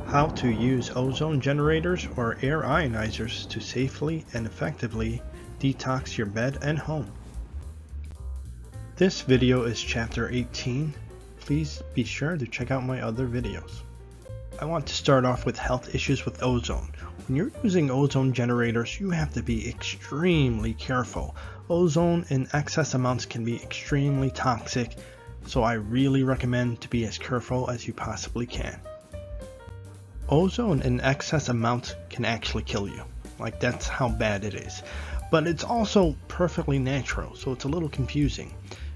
How to use ozone generators or air ionizers to safely and effectively detox your bed and home. This video is chapter 18. Please be sure to check out my other videos. I want to start off with health issues with ozone. When you're using ozone generators, you have to be extremely careful. Ozone in excess amounts can be extremely toxic, so I really recommend to be as careful as you possibly can. Ozone in excess amounts can actually kill you. Like, that's how bad it is. But it's also perfectly natural, so it's a little confusing.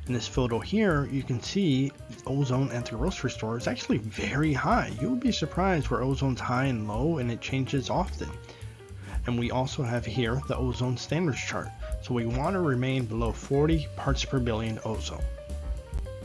In this photo here, you can see ozone at the grocery store is actually very high. You would be surprised where ozone's high and low, and it changes often. And we also have here the ozone standards chart. So we want to remain below 40 parts per billion ozone.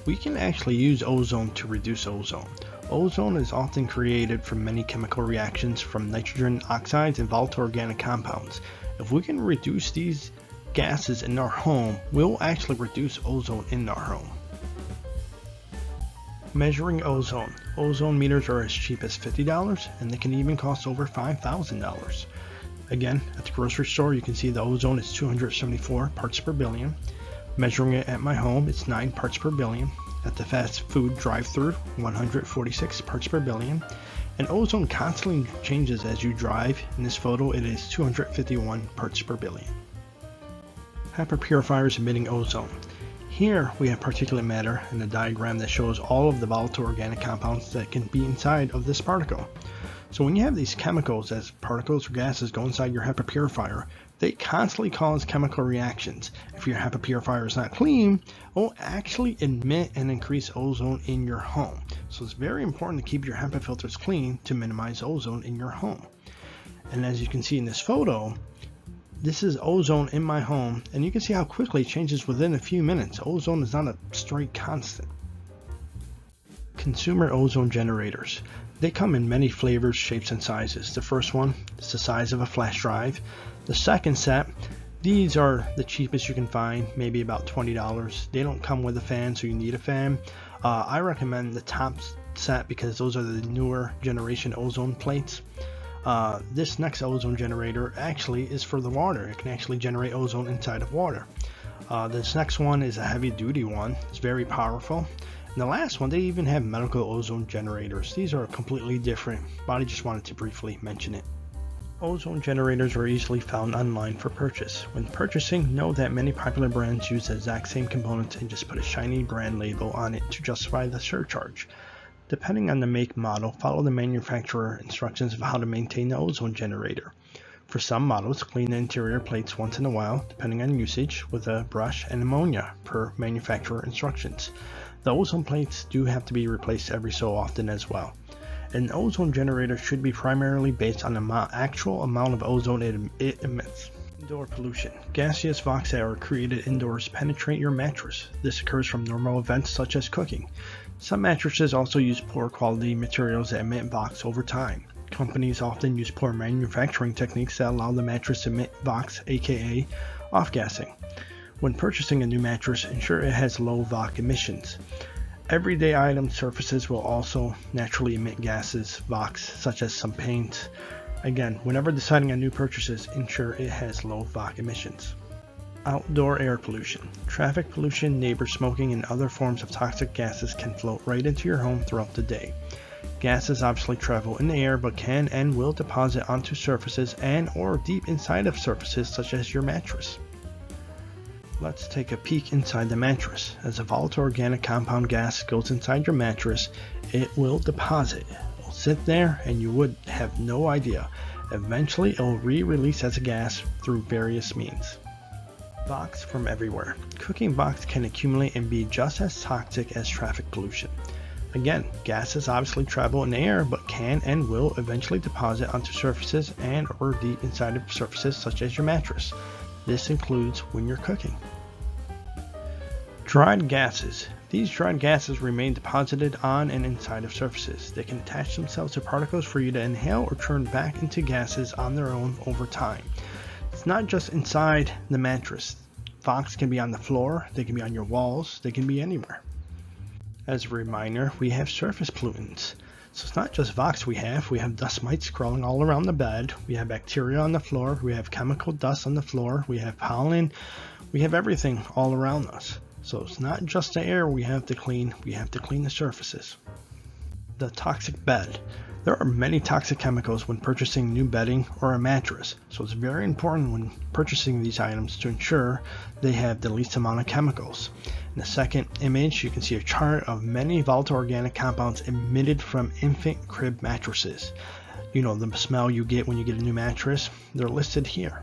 We can actually use ozone to reduce ozone. Ozone is often created from many chemical reactions from nitrogen oxides and volatile organic compounds. If we can reduce these gases in our home, we'll actually reduce ozone in our home. Measuring ozone. Ozone meters are as cheap as $50 and they can even cost over $5,000. Again, at the grocery store you can see the ozone is 274 parts per billion. Measuring it at my home, it's 9 parts per billion. At the fast food drive-thru, 146 parts per billion. And ozone constantly changes as you drive. In this photo, it is 251 parts per billion. HEPA Purifiers emitting ozone. Here we have particulate matter in a diagram that shows all of the volatile organic compounds that can be inside of this particle. So when you have these chemicals as particles or gases go inside your HEPA purifier, they constantly cause chemical reactions. If your HEPA purifier is not clean, it will actually emit and increase ozone in your home. So it's very important to keep your HEPA filters clean to minimize ozone in your home. And as you can see in this photo, this is ozone in my home, and you can see how quickly it changes within a few minutes. Ozone is not a straight constant. Consumer ozone generators. They come in many flavors, shapes, and sizes. The first one is the size of a flash drive. The second set, these are the cheapest you can find, maybe about $20. They don't come with a fan, so you need a fan. I recommend the top set because those are the newer generation ozone plates. This next ozone generator actually is for the water. It can actually generate ozone inside of water. This next one is a heavy duty one. It's very powerful. And the last one, they even have medical ozone generators. These are completely different, but I just wanted to briefly mention it. Ozone generators are easily found online for purchase. When purchasing, know that many popular brands use the exact same components and just put a shiny brand label on it to justify the surcharge. Depending on the make model, follow the manufacturer instructions of how to maintain the ozone generator. For some models, clean the interior plates once in a while, depending on usage, with a brush and ammonia per manufacturer instructions. The ozone plates do have to be replaced every so often as well. An ozone generator should be primarily based on the actual amount of ozone it emits. Indoor pollution. Gaseous VOCs that are created indoors penetrate your mattress. This occurs from normal events such as cooking. Some mattresses also use poor quality materials that emit VOCs over time. Companies often use poor manufacturing techniques that allow the mattress to emit VOCs, aka off-gassing. When purchasing a new mattress, ensure it has low VOC emissions. Everyday item surfaces will also naturally emit gases, VOCs, such as some paint. Again, whenever deciding on new purchases, ensure it has low VOC emissions. Outdoor air pollution. Traffic pollution, neighbor smoking, and other forms of toxic gases can float right into your home throughout the day. Gases obviously travel in the air but can and will deposit onto surfaces and or deep inside of surfaces such as your mattress. Let's take a peek inside the mattress. As a volatile organic compound gas goes inside your mattress, it will deposit. It will sit there and you would have no idea. Eventually it will re-release as a gas through various means. VOCs from everywhere. Cooking VOCs can accumulate and be just as toxic as traffic pollution. Again, gases obviously travel in the air but can and will eventually deposit onto surfaces and or deep inside of surfaces such as your mattress. This includes when you're cooking. Dried gases. These dried gases remain deposited on and inside of surfaces. They can attach themselves to particles for you to inhale or turn back into gases on their own over time. It's not just inside the mattress. VOCs can be on the floor, they can be on your walls, they can be anywhere. As a reminder, we have surface pollutants. So it's not just Vox we have dust mites crawling all around the bed, we have bacteria on the floor, we have chemical dust on the floor, we have pollen, we have everything all around us. So it's not just the air we have to clean the surfaces. The toxic bed. There are many toxic chemicals when purchasing new bedding or a mattress, so it's very important when purchasing these items to ensure they have the least amount of chemicals. In the second image, you can see a chart of many volatile organic compounds emitted from infant crib mattresses. You know, the smell you get when you get a new mattress, they're listed here.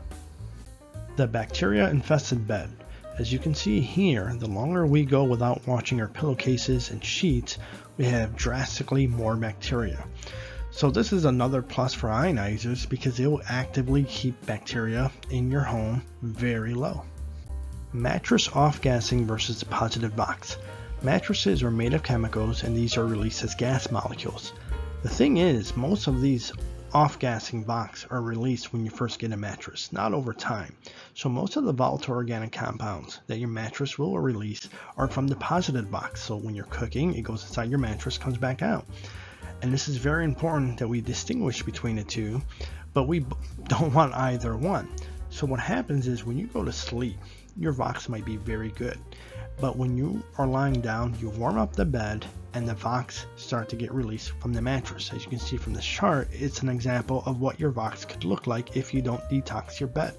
The Bacteria Infested Bed. As you can see here, the longer we go without washing our pillowcases and sheets, we have drastically more bacteria. So this is another plus for ionizers because they will actively keep bacteria in your home very low. Mattress off-gassing versus the positive box. Mattresses are made of chemicals and these are released as gas molecules. The thing is, most of these off-gassing box are released when you first get a mattress, not over time. So most of the volatile organic compounds that your mattress will release are from the positive box. So when you're cooking, it goes inside your mattress, comes back out. And this is very important that we distinguish between the two, but we don't want either one. So what happens is when you go to sleep, your Vox might be very good, but when you are lying down, you warm up the bed and the Vox start to get released from the mattress. As you can see from this chart, it's an example of what your Vox could look like if you don't detox your bed.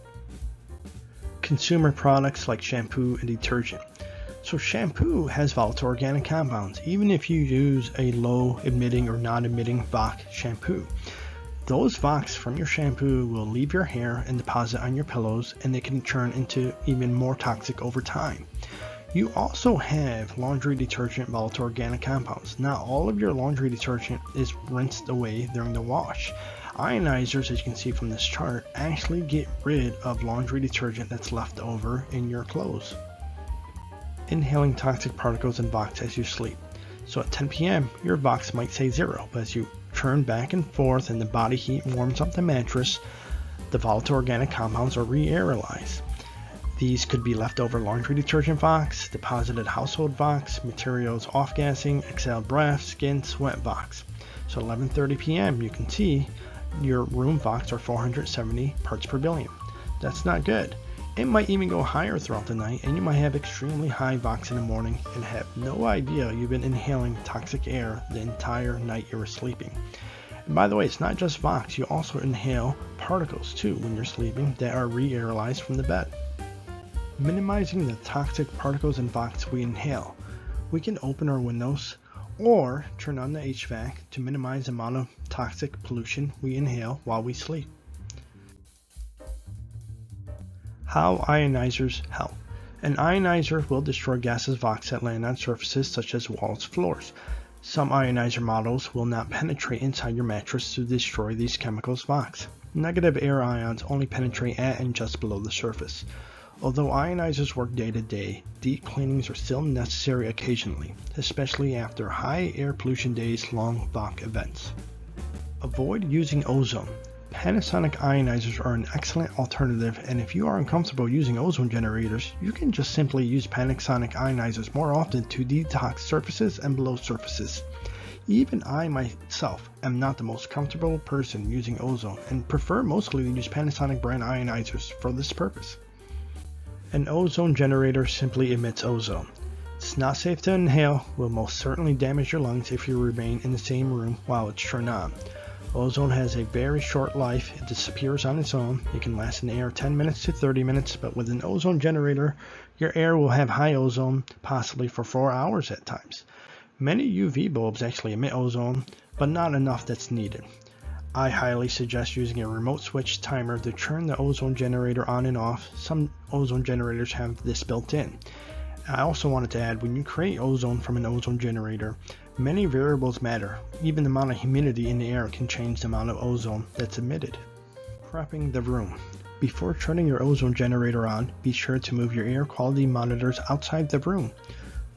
Consumer products like shampoo and detergent. So shampoo has volatile organic compounds, even if you use a low emitting or non-emitting Vox shampoo. Those Vox from your shampoo will leave your hair and deposit on your pillows, and they can turn into even more toxic over time. You also have laundry detergent volatile organic compounds. Not all of your laundry detergent is rinsed away during the wash. Ionizers, as you can see from this chart, actually get rid of laundry detergent that's left over in your clothes. Inhaling toxic particles in Vox as you sleep. So at 10 p.m. your Vox might say 0, but as you turn back and forth and the body heat warms up the mattress, the volatile organic compounds are re-aerolized. These could be leftover laundry detergent Vox, deposited household Vox, materials off-gassing, exhaled breath, skin, sweat Vox. So 11:30 p.m. you can see your room Vox are 470 parts per billion. That's not good. It might even go higher throughout the night, and you might have extremely high Vox in the morning and have no idea you've been inhaling toxic air the entire night you were sleeping. And by the way, it's not just Vox, you also inhale particles too when you're sleeping that are re-aerolized from the bed. Minimizing the toxic particles in Vox we inhale. We can open our windows or turn on the HVAC to minimize the amount of toxic pollution we inhale while we sleep. How ionizers help. An ionizer will destroy gases Vox that land on surfaces such as walls, floors. Some ionizer models will not penetrate inside your mattress to destroy these chemicals Vox. Negative air ions only penetrate at and just below the surface. Although ionizers work day to day, deep cleanings are still necessary occasionally, especially after high air pollution days long Vox events. Avoid using ozone. Panasonic ionizers are an excellent alternative, and if you are uncomfortable using ozone generators, you can just simply use Panasonic ionizers more often to detox surfaces and below surfaces. Even I myself am not the most comfortable person using ozone and prefer mostly to use Panasonic brand ionizers for this purpose. An ozone generator simply emits ozone. It's not safe to inhale, will most certainly damage your lungs if you remain in the same room while it's turned on. Ozone has a very short life, it disappears on its own. It can last in the air 10 minutes to 30 minutes, but with an ozone generator, your air will have high ozone, possibly for 4 hours at times. Many UV bulbs actually emit ozone, but not enough that's needed. I highly suggest using a remote switch timer to turn the ozone generator on and off. Some ozone generators have this built in. I also wanted to add, when you create ozone from an ozone generator, many variables matter. Even the amount of humidity in the air can change the amount of ozone that's emitted. Prepping the room. Before turning your ozone generator on, be sure to move your air quality monitors outside the room.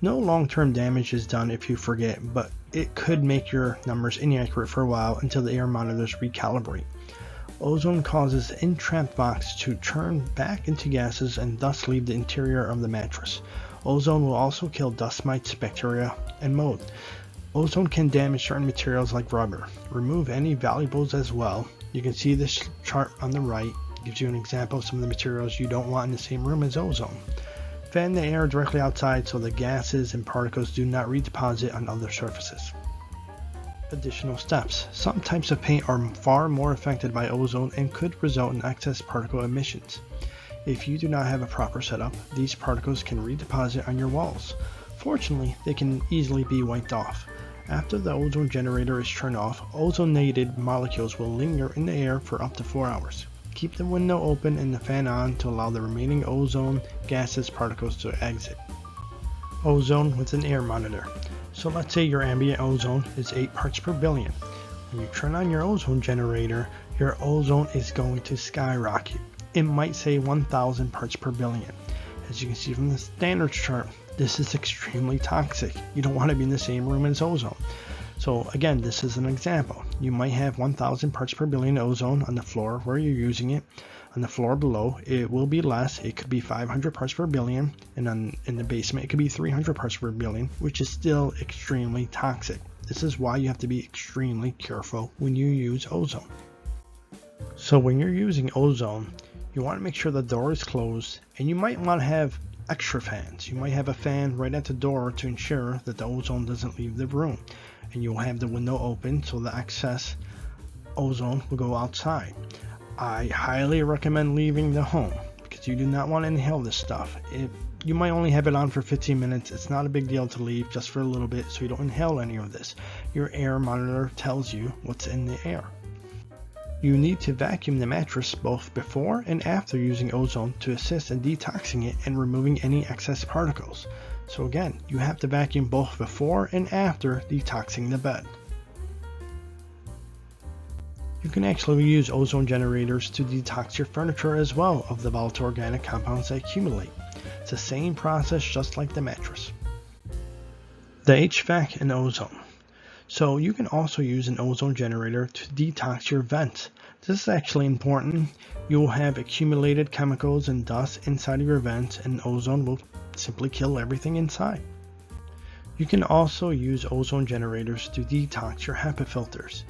No long-term damage is done if you forget, but it could make your numbers inaccurate for a while until the air monitors recalibrate. Ozone causes entrapped Vox to turn back into gases and thus leave the interior of the mattress. Ozone will also kill dust mites, bacteria, and mold. Ozone can damage certain materials like rubber. Remove any valuables as well. You can see this chart on the right gives you an example of some of the materials you don't want in the same room as ozone. Fan the air directly outside so the gases and particles do not redeposit on other surfaces. Additional steps. Some types of paint are far more affected by ozone and could result in excess particle emissions. If you do not have a proper setup, these particles can redeposit on your walls. Fortunately, they can easily be wiped off. After the ozone generator is turned off, ozonated molecules will linger in the air for up to 4 hours. Keep the window open and the fan on to allow the remaining ozone gases particles to exit. Ozone with an air monitor. So let's say your ambient ozone is 8 parts per billion. When you turn on your ozone generator, your ozone is going to skyrocket. It might say 1000 parts per billion. As you can see from the standards chart, this is extremely toxic. You don't want to be in the same room as ozone. So again, this is an example. You might have 1000 parts per billion ozone on the floor where you're using it. On the floor below, it will be less. It could be 500 parts per billion, and in the basement, it could be 300 parts per billion, which is still extremely toxic. This is why you have to be extremely careful when you use ozone. So when you're using ozone, you want to make sure the door is closed, and you might want to have extra fans. You might have a fan right at the door to ensure that the ozone doesn't leave the room, and you'll have the window open so the excess ozone will go outside. I highly recommend leaving the home because you do not want to inhale this stuff. You might only have it on for 15 minutes. It's not a big deal to leave just for a little bit so you don't inhale any of this. Your air monitor tells you what's in the air. You need to vacuum the mattress both before and after using ozone to assist in detoxing it and removing any excess particles. So again, you have to vacuum both before and after detoxing the bed. You can actually use ozone generators to detox your furniture as well of the volatile organic compounds that accumulate. It's the same process just like the mattress. The HVAC and ozone. So you can also use an ozone generator to detox your vents. This is actually important. You will have accumulated chemicals and dust inside of your vents, and ozone will simply kill everything inside. You can also use ozone generators to detox your HEPA filters.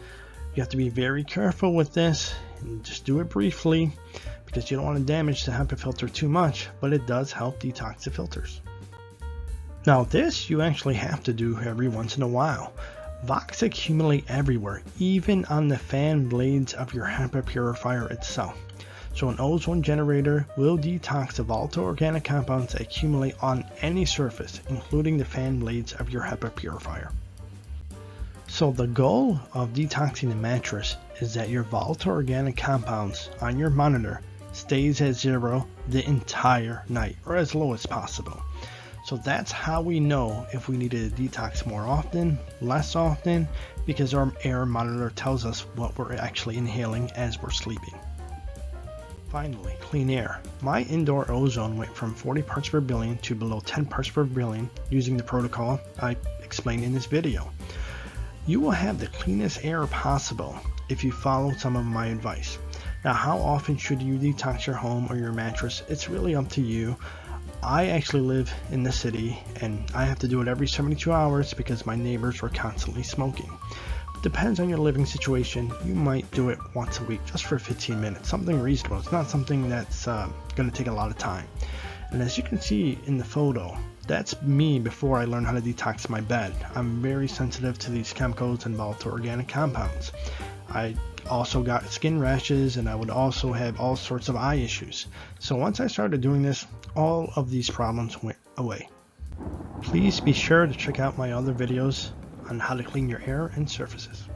You have to be very careful with this and just do it briefly because you don't want to damage the HEPA filter too much, but it does help detox the filters. Now this you actually have to do every once in a while. Vox accumulate everywhere, even on the fan blades of your HEPA purifier itself. So an ozone generator will detox the volatile organic compounds that accumulate on any surface, including the fan blades of your HEPA purifier. So the goal of detoxing the mattress is that your volatile organic compounds on your monitor stays at 0 the entire night, or as low as possible. So that's how we know if we need to detox more often, less often, because our air monitor tells us what we're actually inhaling as we're sleeping. Finally, clean air. My indoor ozone went from 40 parts per billion to below 10 parts per billion using the protocol I explained in this video. You will have the cleanest air possible if you follow some of my advice. Now, how often should you detox your home or your mattress? It's really up to you. I actually live in the city and I have to do it every 72 hours because my neighbors were constantly smoking. Depends on your living situation. You might do it once a week just for 15 minutes, something reasonable. It's not something that's going to take a lot of time. And as you can see in the photo, that's me before I learned how to detox my bed. I'm very sensitive to these chemicals and volatile organic compounds. I also got skin rashes and I would also have all sorts of eye issues. So once I started doing this, all of these problems went away. Please be sure to check out my other videos on how to clean your air and surfaces.